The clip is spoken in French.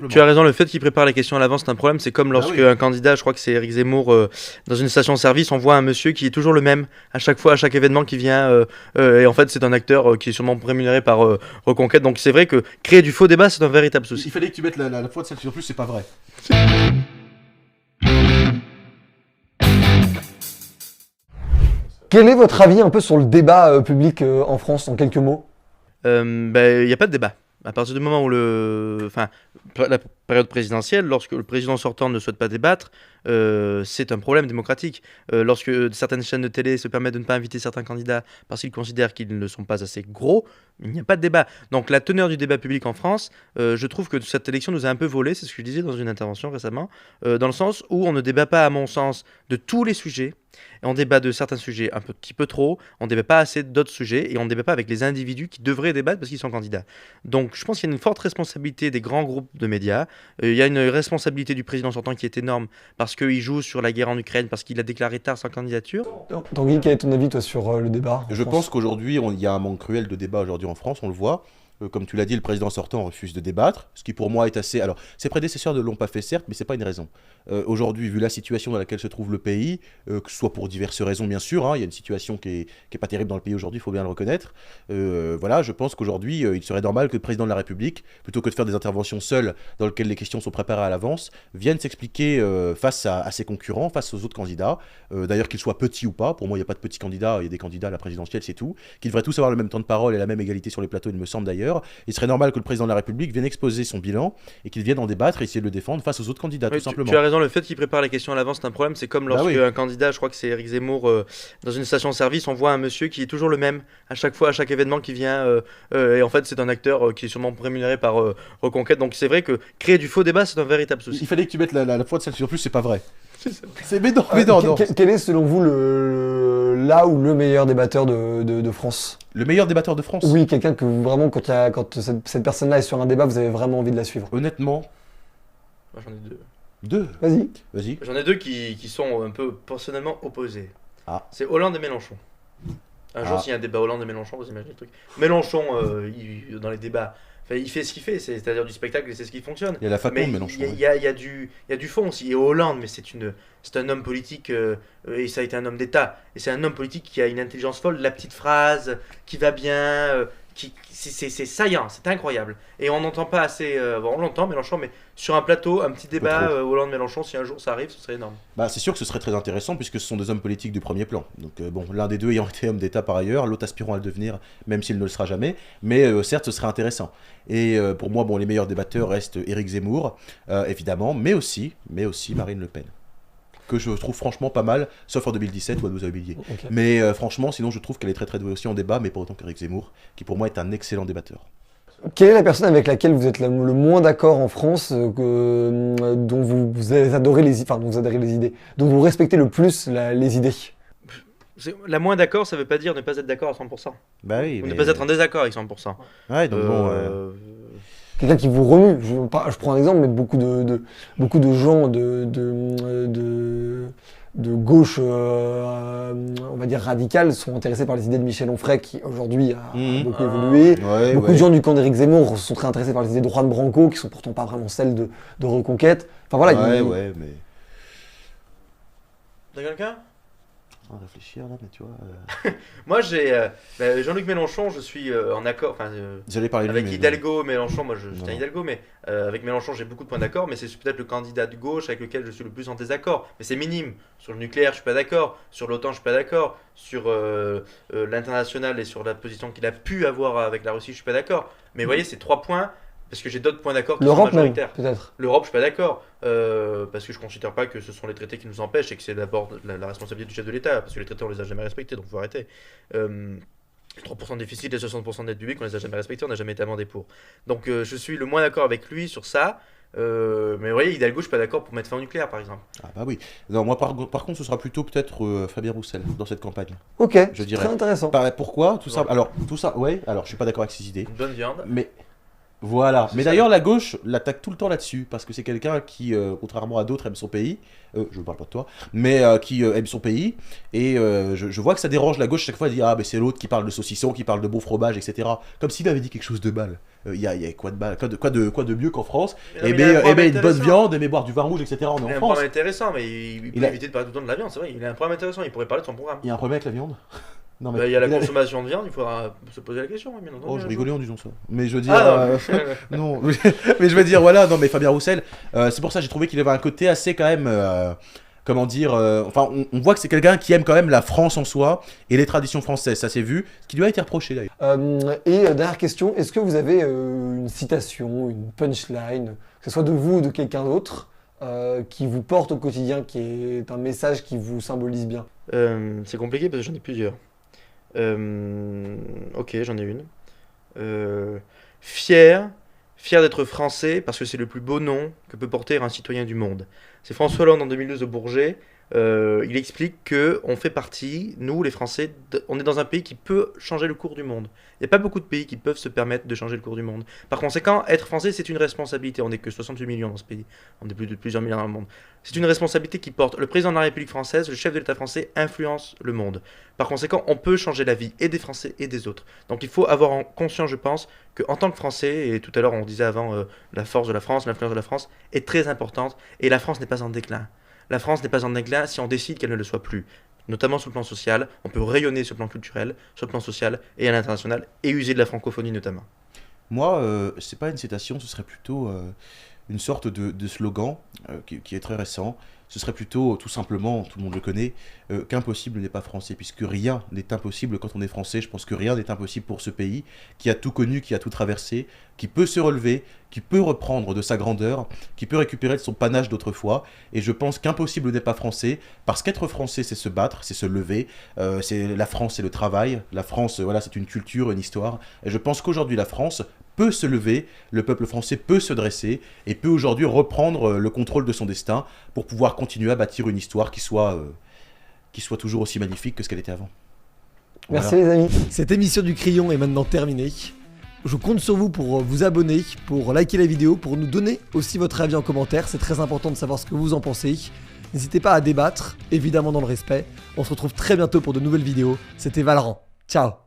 Tu as raison, le fait qu'il prépare les questions à l'avance, c'est un problème. C'est comme lorsque oui. un candidat, je crois que c'est Éric Zemmour, dans une station-service, on voit un monsieur qui est toujours le même à chaque fois, à chaque événement qui vient. Et en fait, c'est un acteur qui est sûrement rémunéré par Reconquête. Donc c'est vrai que créer du faux débat, c'est un véritable souci. Il fallait que tu mettes la foi de celle-ci. En plus, c'est pas vrai. Quel est votre avis un peu sur le débat public en France, en quelques mots? Il n'y a pas de débat. À partir du moment où la période présidentielle, lorsque le président sortant ne souhaite pas débattre, c'est un problème démocratique. Lorsque certaines chaînes de télé se permettent de ne pas inviter certains candidats parce qu'ils considèrent qu'ils ne sont pas assez gros, il n'y a pas de débat. Donc la teneur du débat public en France, je trouve que cette élection nous a un peu volé, c'est ce que je disais dans une intervention récemment, dans le sens où on ne débat pas, à mon sens, de tous les sujets. Et on débat de certains sujets un petit peu trop, on ne débat pas assez d'autres sujets, et on ne débat pas avec les individus qui devraient débattre parce qu'ils sont candidats. Donc je pense qu'il y a une forte responsabilité des grands groupes de médias, il y a une responsabilité du président sortant qui est énorme, parce qu'il joue sur la guerre en Ukraine, parce qu'il a déclaré tard sa candidature. Tanguy, quel est ton avis toi sur le débat en Je France? pense qu'aujourd'hui, il y a un manque cruel de débat aujourd'hui en France, on le voit. Comme tu l'as dit, le président sortant refuse de débattre, ce qui pour moi est assez... Alors, ses prédécesseurs ne l'ont pas fait certes, mais c'est pas une raison. Aujourd'hui, vu la situation dans laquelle se trouve le pays, que ce soit pour diverses raisons bien sûr, il y a une situation qui est pas terrible dans le pays aujourd'hui, il faut bien le reconnaître. Voilà, je pense qu'aujourd'hui, il serait normal que le président de la République, plutôt que de faire des interventions seules dans lesquelles les questions sont préparées à l'avance, vienne s'expliquer face à ses concurrents, face aux autres candidats, d'ailleurs qu'ils soient petits ou pas. Pour moi, il n'y a pas de petits candidats, il y a des candidats à la présidentielle, c'est tout. Qu'ils devraient tous avoir le même temps de parole et la même égalité sur les plateaux, il me semble d'ailleurs. Il serait normal que le président de la République vienne exposer son bilan et qu'il vienne en débattre et essayer de le défendre face aux autres candidats, Oui, tout simplement. tu as raison, le fait qu'il prépare les questions à l'avance, c'est un problème. C'est comme lorsque oui. un candidat, je crois que c'est Éric Zemmour, dans une station-service, on voit un monsieur qui est toujours le même à chaque fois, à chaque événement qui vient. Et en fait, c'est un acteur qui est sûrement rémunéré par Reconquête. Donc c'est vrai que créer du faux débat, c'est un véritable souci. Il fallait que tu mettes la foi de celle-ci. En plus, c'est pas vrai. Mais non. Quel est selon vous là où le meilleur débatteur de France? Le meilleur débatteur de France. Oui, quelqu'un que vous, vraiment, quand cette personne-là est sur un débat, vous avez vraiment envie de la suivre. Honnêtement, Moi, j'en ai deux. deux. Vas-y. J'en ai deux qui sont un peu personnellement opposés. Ah. C'est Hollande et Mélenchon. Un jour, s'il y a un débat Hollande et Mélenchon, vous imaginez le truc. Mélenchon, dans les débats, il fait ce qu'il fait, c'est-à-dire du spectacle et c'est ce qui fonctionne. Il y a la faconde Mais Mélenchon. il y a du fond aussi. Et Hollande, mais c'est un homme politique et ça a été un homme d'État. Et c'est un homme politique qui a une intelligence folle, la petite phrase qui va bien, c'est saillant, c'est incroyable. Et on n'entend pas assez, on l'entend Mélenchon, mais sur un plateau, un petit débat Hollande-Mélenchon, si un jour ça arrive, ce serait énorme. Bah, c'est sûr que ce serait très intéressant puisque ce sont des hommes politiques du premier plan. Donc bon, l'un des deux ayant été homme d'État par ailleurs, l'autre aspirant à le devenir, même s'il ne le sera jamais. Mais certes, ce serait intéressant. Et pour moi, bon, les meilleurs débatteurs restent Éric Zemmour, évidemment, mais aussi Marine Le Pen. Que je trouve franchement pas mal, sauf en 2017 où elle nous a humiliés. Okay. Mais franchement, sinon je trouve qu'elle est très très douée aussi en débat, mais pas autant qu'Éric Zemmour, qui pour moi est un excellent débatteur. Quelle est la personne avec laquelle vous êtes le moins d'accord en France, dont vous adorez dont vous adorez les idées, dont vous respectez le plus les idées? La moins d'accord, ça veut pas dire ne pas être d'accord à 100%. Bah oui, Ou ne pas être en désaccord avec 100%. Ouais, donc Quelqu'un qui vous remue. Je prends un exemple, mais beaucoup de gens de gauche, on va dire radicale, sont intéressés par les idées de Michel Onfray, qui aujourd'hui a beaucoup évolué. Beaucoup de gens du camp d'Éric Zemmour sont très intéressés par les idées de Juan Branco, qui sont pourtant pas vraiment celles de Reconquête. Enfin voilà. mais... T'as quelqu'un? Réfléchir là, mais tu vois. Moi j'ai Jean-Luc Mélenchon, je suis en accord. J'allais parler de lui, avec mais Hidalgo, Mélenchon, moi je Non. tiens Hidalgo, mais avec Mélenchon j'ai beaucoup de points d'accord, mais c'est peut-être le candidat de gauche avec lequel je suis le plus en désaccord. Mais c'est minime. Sur le nucléaire, je suis pas d'accord. Sur l'OTAN, je suis pas d'accord. Sur l'international et sur la position qu'il a pu avoir avec la Russie, je suis pas d'accord. Mais vous voyez, c'est 3 points. Parce que j'ai d'autres points d'accord qui sont L'Europe même, majoritaires. peut-être. L'Europe, je suis pas d'accord. Parce que je considère pas que ce sont les traités qui nous empêchent et que c'est d'abord la responsabilité du chef de l'État. Parce que les traités, on les a jamais respectés, donc faut arrêter. Les 3% de déficit, les 60% de dette publique, on les a jamais respectés, on n'a jamais été amendé pour. Donc je suis le moins d'accord avec lui sur ça. Mais vous voyez, Hidalgo, je suis pas d'accord pour mettre fin au nucléaire, par exemple. Ah bah oui. Non, moi par contre, ce sera plutôt peut-être Fabien Roussel dans cette campagne. Ok, Je dirais. très intéressant. Pourquoi tout ça, ouais. Alors, je suis pas d'accord avec ces idées. Une bonne viande. Mais Voilà. Mais ça. d'ailleurs, la gauche l'attaque tout le temps là-dessus, parce que c'est quelqu'un qui, contrairement à d'autres, aime son pays. Je ne parle pas de toi, mais qui aime son pays. Et je vois que ça dérange la gauche chaque fois. Elle dit ah, mais c'est l'autre qui parle de saucisson, qui parle de bon fromage, etc. Comme s'il avait dit quelque chose de mal. Il y a quoi de mal, quoi de mieux qu'en France? Aimer une bonne viande, aimer boire du vin rouge, etc. On est en Il a un France. programme intéressant, mais il peut éviter de parler tout le temps de la viande, c'est vrai. Il a un programme intéressant, il pourrait parler de son programme. Il y a un problème avec la viande? Non, Il y a la consommation de viande, il faudra se poser la question, bien entendu. Oh, je rigolais en disant ça. Mais je veux dire. Non, mais je veux dire, voilà, non, mais Fabien Roussel, c'est pour ça que j'ai trouvé qu'il avait un côté assez quand même. Comment dire. Enfin, on voit que c'est quelqu'un qui aime quand même la France en soi et les traditions françaises, ça s'est vu. Ce qui lui a été reproché d'ailleurs. Et dernière question, est-ce que vous avez une citation, une punchline, que ce soit de vous ou de quelqu'un d'autre, qui vous porte au quotidien, qui est un message qui vous symbolise bien? C'est compliqué parce que j'en ai plusieurs. Ok, j'en ai une. Fier d'être français parce que c'est le plus beau nom que peut porter un citoyen du monde. C'est François Hollande en 2012 au Bourget. Il explique que on fait partie, nous les Français, on est dans un pays qui peut changer le cours du monde. Il n'y a pas beaucoup de pays qui peuvent se permettre de changer le cours du monde. Par conséquent, être français, c'est une responsabilité. On n'est que 68 millions dans ce pays. On est plus de plusieurs milliards dans le monde. C'est une responsabilité qui porte. Le président de la République française, le chef de l'État français, influence le monde. Par conséquent, on peut changer la vie et des Français et des autres. Donc il faut avoir en conscience, je pense, qu'en tant que Français, et tout à l'heure on disait avant la force de la France, l'influence de la France, est très importante. Et la France n'est pas en déclin. La France n'est pas en déclin si on décide qu'elle ne le soit plus. Notamment sur le plan social, on peut rayonner sur le plan culturel, sur le plan social et à l'international, et user de la francophonie notamment. Moi, c'est pas une citation, ce serait plutôt une sorte de slogan qui est très récent. Ce serait plutôt, tout simplement, tout le monde le connaît, qu'impossible n'est pas français, puisque rien n'est impossible quand on est français. Je pense que rien n'est impossible pour ce pays, qui a tout connu, qui a tout traversé, qui peut se relever, qui peut reprendre de sa grandeur, qui peut récupérer de son panache d'autrefois. Et je pense qu'impossible n'est pas français, parce qu'être français, c'est se battre, c'est se lever. La France, c'est le travail. La France, voilà, c'est une culture, une histoire. Et je pense qu'aujourd'hui, la France peut se lever, le peuple français peut se dresser et peut aujourd'hui reprendre le contrôle de son destin pour pouvoir continuer à bâtir une histoire qui soit toujours aussi magnifique que ce qu'elle était avant. Merci les amis. Cette émission du Crayon est maintenant terminée. Je compte sur vous pour vous abonner, pour liker la vidéo, pour nous donner aussi votre avis en commentaire. C'est très important de savoir ce que vous en pensez. N'hésitez pas à débattre, évidemment dans le respect. On se retrouve très bientôt pour de nouvelles vidéos. C'était Valorant. Ciao.